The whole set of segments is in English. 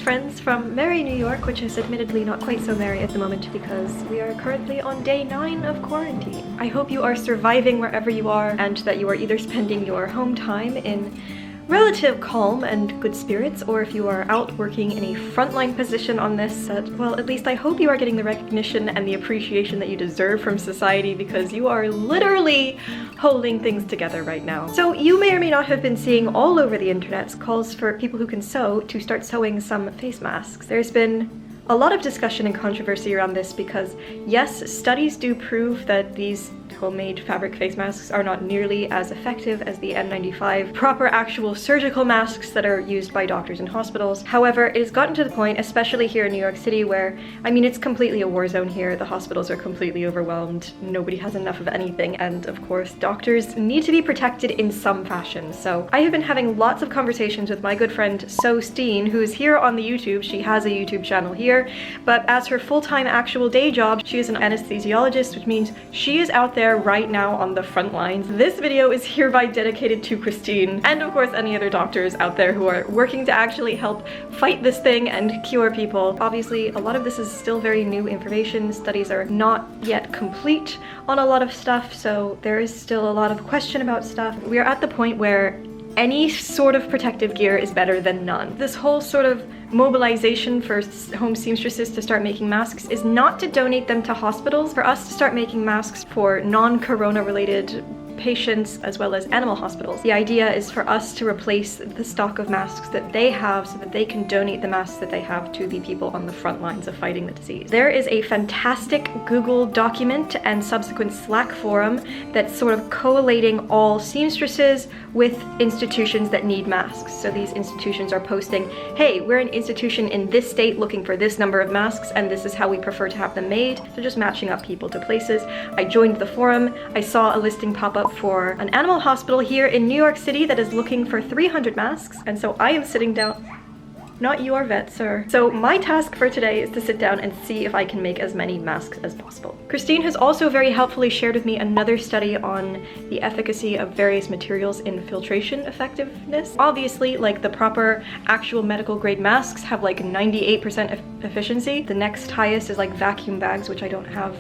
friends from merry New York, which is admittedly not quite so merry at the moment because we are currently on day 9 of quarantine. I hope you are surviving wherever you are and that you are either spending your home time in relative calm and good spirits, or if you are out working in a frontline position on this, well, at least I hope you are getting the recognition and the appreciation that you deserve from society, because you are literally holding things together right now. So you may or may not have been seeing all over the internet calls for people who can sew to start sewing some face masks. There's been a lot of discussion and controversy around this because, yes, studies do prove that these homemade fabric face masks are not nearly as effective as the N95 proper actual surgical masks that are used by doctors in hospitals. However, it has gotten to the point, especially here in New York City, where, I mean, it's completely a war zone here. The hospitals are completely overwhelmed. Nobody has enough of anything. And of course, doctors need to be protected in some fashion. So I have been having lots of conversations with my good friend So Steen, who is here on the YouTube. She has a YouTube channel here, but as her full-time actual day job, she is an anesthesiologist, which means she is out there right now on the front lines. This video is hereby dedicated to Christine and of course any other doctors out there who are working to actually help fight this thing and cure people. Obviously, a lot of this is still very new information. Studies are not yet complete on a lot of stuff, so there is still a lot of question about stuff. We are at the point where any sort of protective gear is better than none. This whole sort of mobilization for home seamstresses to start making masks is not to donate them to hospitals, for us to start making masks for non-corona related patients as well as animal hospitals. The idea is for us to replace the stock of masks that they have so that they can donate the masks that they have to the people on the front lines of fighting the disease. There is a fantastic Google document and subsequent Slack forum that's sort of collating all seamstresses with institutions that need masks. So these institutions are posting, hey, we're an institution in this state looking for this number of masks and this is how we prefer to have them made. So just matching up people to places. I joined the forum. I saw a listing pop up for an animal hospital here in New York City that is looking for 300 masks, and so I am sitting down. Not your vet, sir. So my task for today is to sit down and see if I can make as many masks as possible. Christine has also very helpfully shared with me another study on the efficacy of various materials in filtration effectiveness. Obviously, like the proper actual medical grade masks have like 98% efficiency. The next highest is like vacuum bags, which I don't have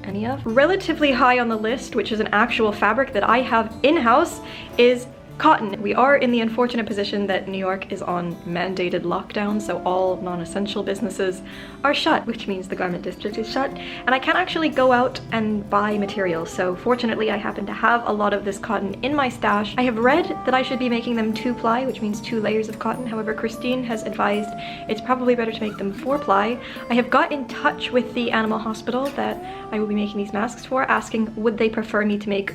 any of. Relatively high on the list, which is an actual fabric that I have in-house, is cotton. We are in the unfortunate position that New York is on mandated lockdown, so all non-essential businesses are shut, which means the garment district is shut, and I can't actually go out and buy materials. So fortunately, I happen to have a lot of this cotton in my stash. I have read that I should be making them 2-ply, which means 2 layers of cotton. However, Christine has advised it's probably better to make them 4-ply. I have got in touch with the animal hospital that I will be making these masks for, asking would they prefer me to make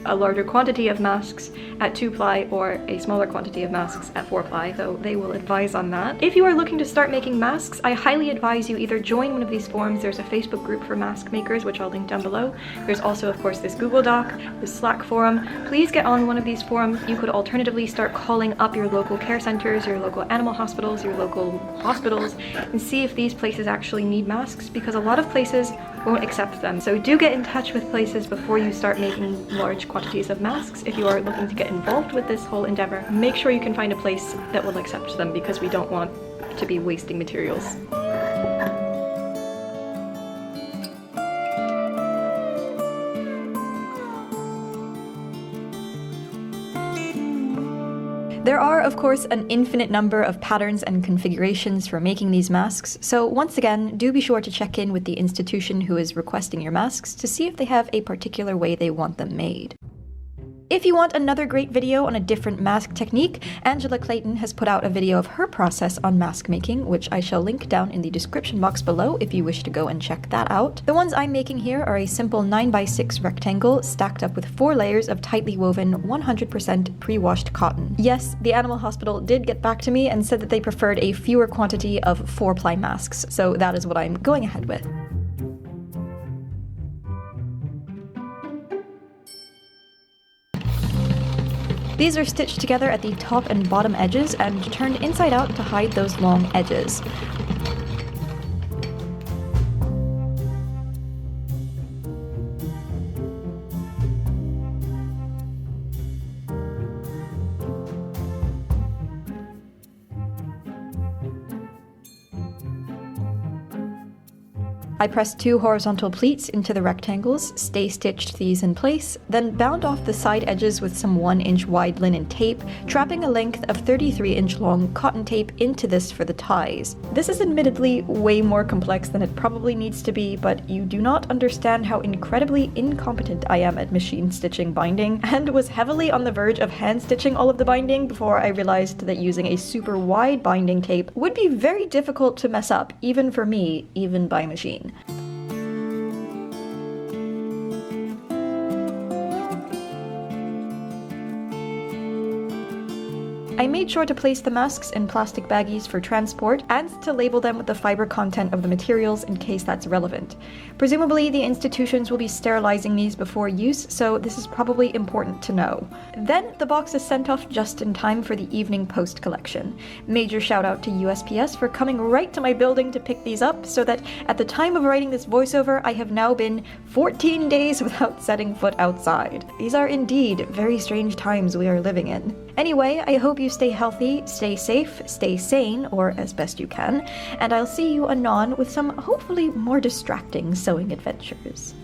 a larger quantity of masks at 2-ply or a smaller quantity of masks at 4-ply, so they will advise on that. If you are looking to start making masks, I highly advise you either join one of these forums. There's a Facebook group for mask makers, which I'll link down below. There's also, of course, this Google Doc, this Slack forum. Please get on one of these forums. You could alternatively start calling up your local care centers, your local animal hospitals, your local hospitals, and see if these places actually need masks, because a lot of places won't accept them. So do get in touch with places before you start making large quantities of masks. If you are looking to get involved with this whole endeavor, make sure you can find a place that will accept them, because we don't want to be wasting materials. There are, of course, an infinite number of patterns and configurations for making these masks, so once again, do be sure to check in with the institution who is requesting your masks to see if they have a particular way they want them made. If you want another great video on a different mask technique, Angela Clayton has put out a video of her process on mask making, which I shall link down in the description box below if you wish to go and check that out. The ones I'm making here are a simple 9x6 rectangle stacked up with 4 layers of tightly woven 100% pre-washed cotton. Yes, the animal hospital did get back to me and said that they preferred a fewer quantity of 4-ply masks, so that is what I'm going ahead with. These are stitched together at the top and bottom edges and turned inside out to hide those long edges. I pressed 2 horizontal pleats into the rectangles, stay-stitched these in place, then bound off the side edges with some 1-inch wide linen tape, trapping a length of 33-inch long cotton tape into this for the ties. This is admittedly way more complex than it probably needs to be, but you do not understand how incredibly incompetent I am at machine stitching binding, and was heavily on the verge of hand stitching all of the binding before I realized that using a super wide binding tape would be very difficult to mess up, even for me, even by machine. I made sure to place the masks in plastic baggies for transport and to label them with the fiber content of the materials in case that's relevant. Presumably, the institutions will be sterilizing these before use, so this is probably important to know. Then, the box is sent off just in time for the evening post collection. Major shout out to USPS for coming right to my building to pick these up, so that at the time of writing this voiceover, I have now been 14 days without setting foot outside. These are indeed very strange times we are living in. Anyway, I hope you stay healthy, stay safe, stay sane, or as best you can, and I'll see you anon with some hopefully more distracting sewing adventures.